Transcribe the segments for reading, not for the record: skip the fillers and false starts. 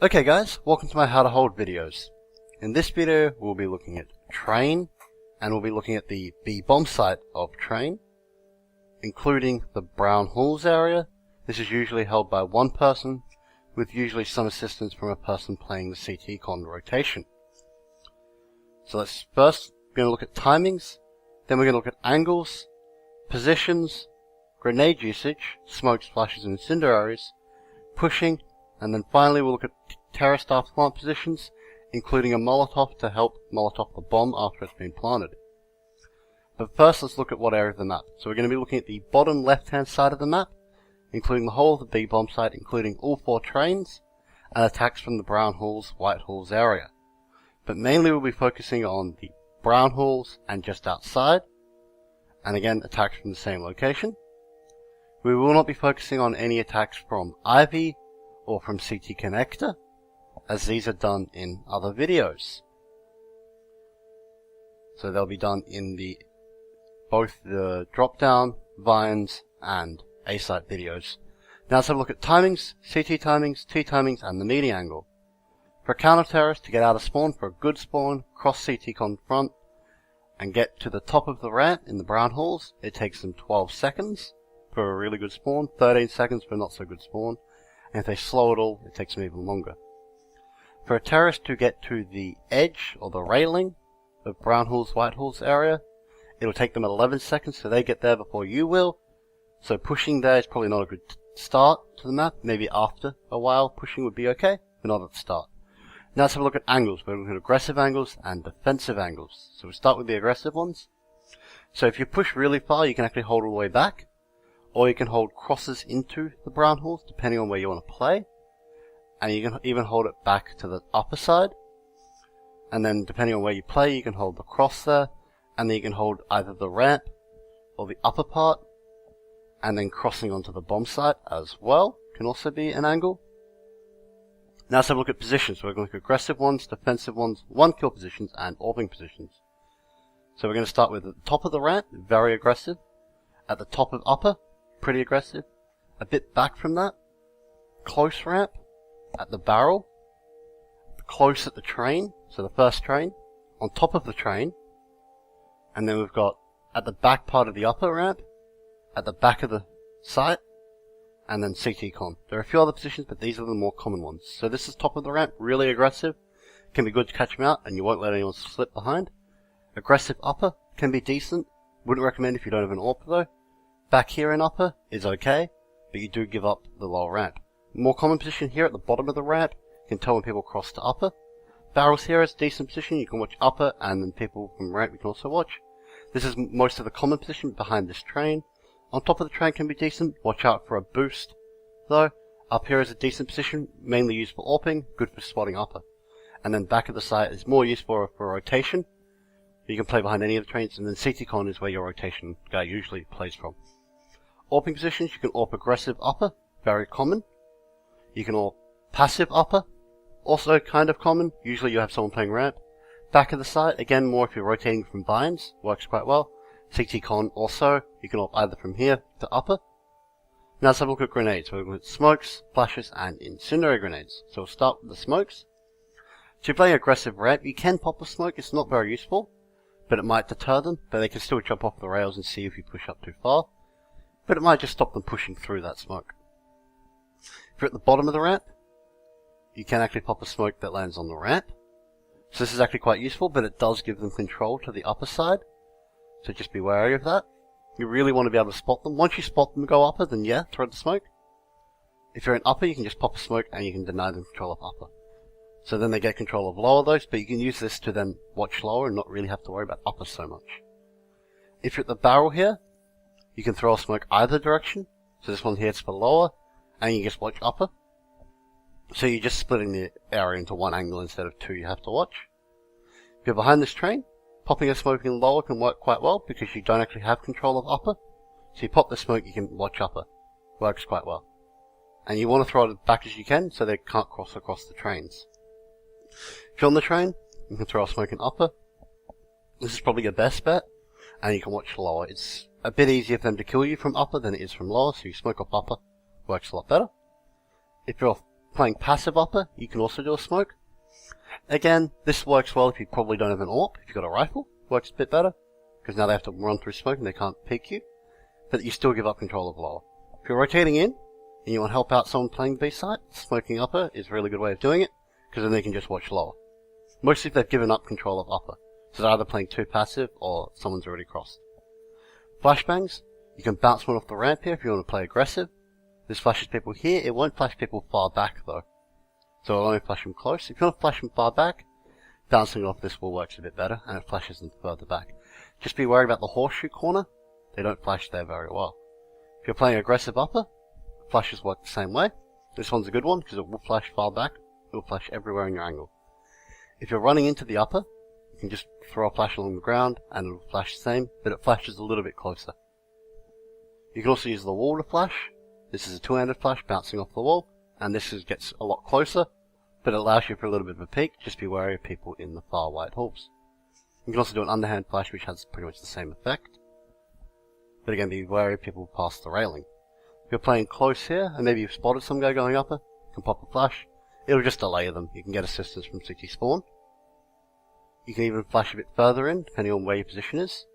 Okay guys, welcome to my how to hold videos. In this video we'll be looking at train, and we'll be looking at the B bomb site of train, including the Brown Halls area. This is usually held by one person, with usually some assistance from a person playing the CT con rotation. So let's first we're going to look at timings, then we're going to look at angles, positions, grenade usage, smoke splashes and incendiaries, pushing, and then finally we'll look at terrorist after plant positions, including a Molotov to help Molotov the bomb after it's been planted. But first let's look at what area of the map. So we're going to be looking at the bottom left hand side of the map, including the whole of the B bomb site, including all 4 trains, and attacks from the Brown Halls, White Halls area. But mainly we'll be focusing on the Brown Halls and just outside, and again attacks from the same location. We will not be focusing on any attacks from Ivy or from CT Connector, as these are done in other videos. So they'll be done in both the drop down, vines, and A-site videos. Now let's have a look at timings, CT timings, T timings, and the meeting angle. For a counter-terrorist to get out of spawn for a good spawn, cross CT con front, and get to the top of the ramp in the Brown Halls, it takes them 12 seconds for a really good spawn, 13 seconds for a not so good spawn, and if they slow it all, it takes them even longer. For a terrorist to get to the edge or the railing of Brown Halls, White Halls area, it'll take them 11 seconds, so they get there before you will. So pushing there is probably not a good start to the map. Maybe after a while pushing would be okay, but not at the start. Now let's have a look at angles. We're looking at aggressive angles and defensive angles. So we'll start with the aggressive ones. So if you push really far, you can actually hold all the way back, or you can hold crosses into the Brown Halls, depending on where you want to play. And you can even hold it back to the upper side. And then depending on where you play, you can hold the cross there, and then you can hold either the ramp or the upper part, and then crossing onto the bomb site as well can also be an angle. Now let's have a look at positions. So we're going to look at aggressive ones, defensive ones, 1-kill positions, and orbing positions. So we're going to start with the top of the ramp, very aggressive. At the top of upper, pretty aggressive. A bit back from that, close ramp. At the barrel, close at the train, so the first train, on top of the train, and then we've got at the back part of the upper ramp, at the back of the site, and then CT con. There are a few other positions, but these are the more common ones. So this is top of the ramp, really aggressive, can be good to catch them out, and you won't let anyone slip behind. Aggressive upper can be decent, wouldn't recommend if you don't have an AWP though. Back here in upper is okay, but you do give up the lower ramp. More common position here at the bottom of the ramp, you can tell when people cross to upper. Barrels here is a decent position, you can watch upper, and then people from ramp you can also watch. This is most of the common position behind this train. On top of the train can be decent, watch out for a boost though. Up here is a decent position, mainly used for AWPing, good for spotting upper. And then back of the site is more used for rotation. You can play behind any of the trains, and then CT con is where your rotation guy usually plays from. AWPing positions, you can AWP aggressive upper, very common. You can AWP passive upper, also kind of common, usually you have someone playing ramp. Back of the site, again more if you're rotating from vines, works quite well. CT con also, you can AWP either from here to upper. Now let's have a look at grenades. We're looking at smokes, flashes, and incendiary grenades. So we'll start with the smokes. So if you're playing aggressive ramp, you can pop a smoke, it's not very useful, but it might deter them, but they can still jump off the rails and see if you push up too far. But it might just stop them pushing through that smoke. If you're at the bottom of the ramp, you can actually pop a smoke that lands on the ramp. So this is actually quite useful, but it does give them control to the upper side. So just be wary of that. You really want to be able to spot them. Once you spot them go upper, then yeah, throw the smoke. If you're in upper, you can just pop a smoke and you can deny them control of upper. So then they get control of lower those, but you can use this to then watch lower and not really have to worry about upper so much. If you're at the barrel here, you can throw a smoke either direction. So this one here is for lower, and you just watch upper. So you're just splitting the area into one angle instead of two you have to watch. If you're behind this train, popping a smoke in lower can work quite well because you don't actually have control of upper. So you pop the smoke, you can watch upper. Works quite well. And you want to throw it as back as you can so they can't cross across the trains. If you're on the train, you can throw a smoke in upper. This is probably your best bet, and you can watch lower. It's a bit easier for them to kill you from upper than it is from lower, so you smoke off upper. Works a lot better. If you're Playing passive upper, you can also do a smoke. Again, this works well if you probably don't have an AWP. If you've got a rifle, works a bit better, because now they have to run through smoke and they can't peek you. But you still give up control of lower. If you're rotating in, and you want to help out someone playing B site, smoking upper is a really good way of doing it, because then they can just watch lower. Mostly if they've given up control of upper. So they're either playing too passive, or someone's already crossed. Flashbangs, you can bounce one off the ramp here if you want to play aggressive. This flashes people here, it won't flash people far back though. So it'll only flash them close. If you want to flash them far back, bouncing off this will work a bit better, and it flashes them further back. Just be worried about the horseshoe corner, they don't flash there very well. If you're playing aggressive upper, flashes work the same way. This one's a good one, because it will flash far back, it will flash everywhere in your angle. If you're running into the upper, you can just throw a flash along the ground, and it will flash the same, but it flashes a little bit closer. You can also use the wall to flash. This is a two-handed flash bouncing off the wall, and this gets a lot closer, but it allows you for a little bit of a peek. Just be wary of people in the far wide halls. You can also do an underhand flash, which has pretty much the same effect. But again, be wary of people past the railing. If you're playing close here, and maybe you've spotted some guy going upper, you can pop a flash. It'll just delay them. You can get assistance from CT spawn. You can even flash a bit further in, depending on where your position is.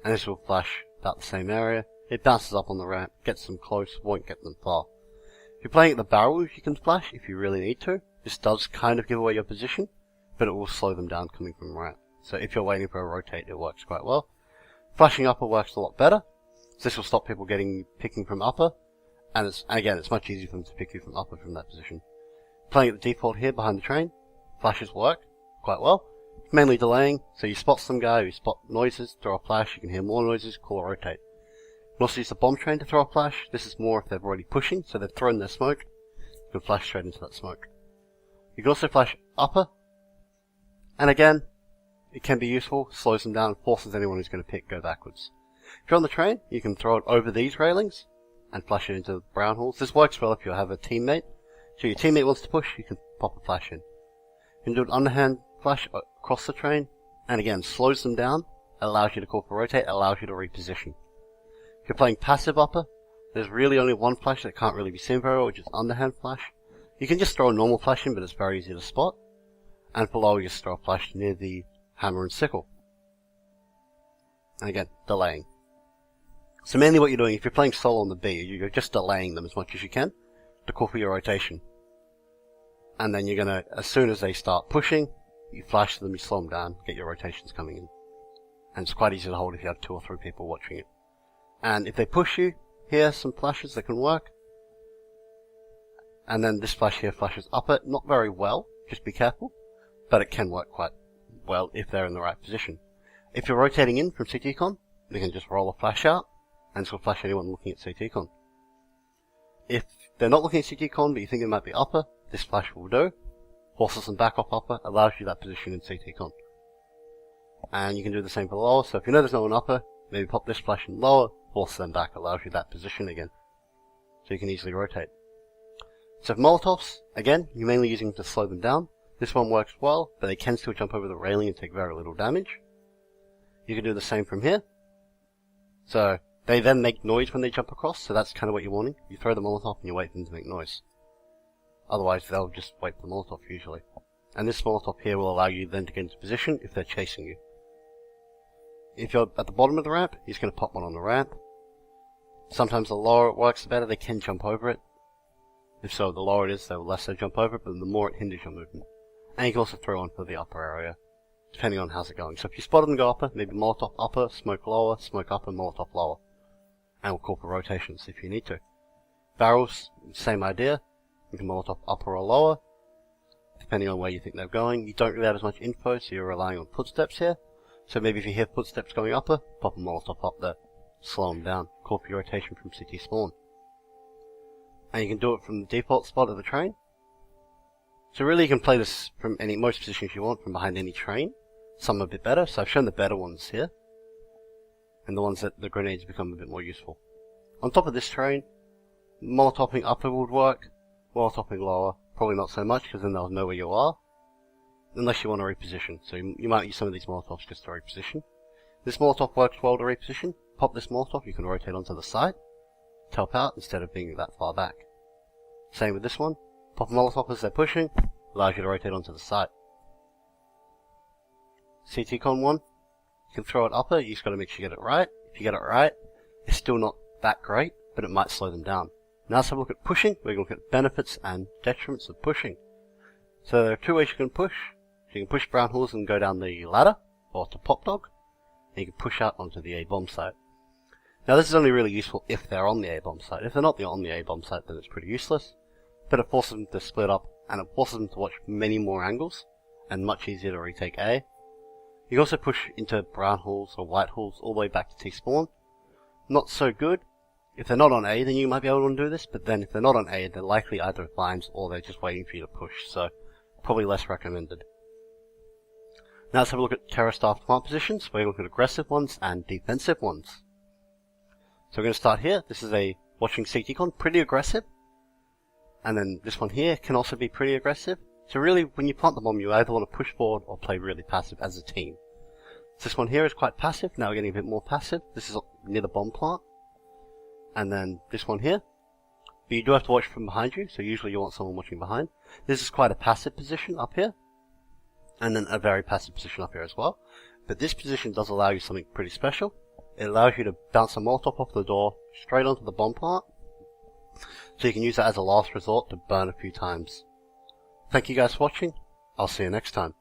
And this will flash about the same area. It bounces up on the ramp, gets them close, won't get them far. If you're playing at the barrels, you can flash if you really need to. This does kind of give away your position, but it will slow them down coming from the ramp. So if you're waiting for a rotate, it works quite well. Flashing upper works a lot better. So this will stop people picking from upper. And again, it's much easier for them to pick you from upper from that position. Playing at the default here behind the train, flashes work quite well. Mainly delaying, so you spot some guy, you spot noises, throw a flash, you can hear more noises, call a rotate. You can also use the bomb train to throw a flash. This is more if they're already pushing, so they've thrown their smoke. You can flash straight into that smoke. You can also flash upper. And again, it can be useful, slows them down, forces anyone who's going to pick go backwards. If you're on the train, you can throw it over these railings and flash it into the brown halls. This works well if you have a teammate. So your teammate wants to push, you can pop a flash in. You can do an underhand flash across the train, and again, slows them down, allows you to call for rotate, allows you to reposition. If you're playing passive upper, there's really only one flash that can't really be seen very well, which is underhand flash. You can just throw a normal flash in, but it's very easy to spot. And below, you just throw a flash near the hammer and sickle. And again, delaying. So mainly what you're doing, if you're playing solo on the B, you're just delaying them as much as you can to call for your rotation. And then you're gonna, as soon as they start pushing, you flash them, you slow them down, get your rotations coming in. And it's quite easy to hold if you have 2 or 3 people watching it. And if they push you, here some flashes that can work. And then this flash here flashes upper, not very well, just be careful. But it can work quite well if they're in the right position. If you're rotating in from CTCon, you can just roll a flash out, and this will flash anyone looking at CTCon. If they're not looking at CTCon, but you think it might be upper, this flash will do. Forces them back off upper, allows you that position in CTCon. And you can do the same for lower, so if you know there's no one upper, maybe pop this flash in lower, force them back, allows you that position again. So you can easily rotate. So for Molotovs, again, you're mainly using to slow them down. This one works well, but they can still jump over the railing and take very little damage. You can do the same from here. So they then make noise when they jump across, so that's kind of what you're wanting. You throw the Molotov and you wait for them to make noise. Otherwise, they'll just wait for the Molotov usually. And this Molotov here will allow you then to get into position if they're chasing you. If you're at the bottom of the ramp, he's going to pop one on the ramp. Sometimes the lower it works, the better they can jump over it. If so, the lower it is, the less they jump over it, but the more it hinders your movement. And you can also throw one for the upper area, depending on how's it going. So if you spot them go upper, maybe Molotov upper, smoke lower, smoke upper, Molotov lower. And we'll call for rotations if you need to. Barrels, same idea. You can Molotov upper or lower, depending on where you think they're going. You don't really have as much info, so you're relying on footsteps here. So maybe if you hear footsteps going upper, pop a Molotov up there, slow them down, call for your rotation from CT spawn. And you can do it from the default spot of the train. So really you can play this from most positions you want, from behind any train. Some are a bit better, so I've shown the better ones here. And the ones that the grenades become a bit more useful. On top of this train, Molotoving upper would work, Molotoving lower, probably not so much, because then they'll know where you are. Unless you want to reposition, so you might use some of these Molotovs just to reposition. This Molotov works well to reposition. Pop this Molotov, you can rotate onto the side, to help out instead of being that far back. Same with this one. Pop a Molotov as they're pushing, allows you to rotate onto the site. CT Con 1, you can throw it upper, you just gotta make sure you get it right. If you get it right, it's still not that great, but it might slow them down. Now let's have a look at pushing. We're going to look at benefits and detriments of pushing. So there are two ways you can push. So you can push brown holes and go down the ladder, or to pop dog, and you can push out onto the A-bomb site. Now this is only really useful if they're on the A-bomb site. If they're not on the A-bomb site, then it's pretty useless. But it forces them to split up, and it forces them to watch many more angles, and much easier to retake A. You can also push into brown holes or white holes all the way back to T-spawn. Not so good. If they're not on A, then you might be able to do this, but then if they're not on A, they're likely either vines or they're just waiting for you to push, so probably less recommended. Now let's have a look at terror-staffed plant positions. We're going to look at aggressive ones and defensive ones. So we're going to start here. This is a watching CT Con, pretty aggressive. And then this one here can also be pretty aggressive. So really, when you plant the bomb, you either want to push forward or play really passive as a team. So this one here is quite passive. Now we're getting a bit more passive. This is near the bomb plant. And then this one here. But you do have to watch from behind you, so usually you want someone watching behind. This is quite a passive position up here. And then a very passive position up here as well. But this position does allow you something pretty special. It allows you to bounce a Molotov off the door straight onto the bomb plant. So you can use that as a last resort to burn a few times. Thank you guys for watching. I'll see you next time.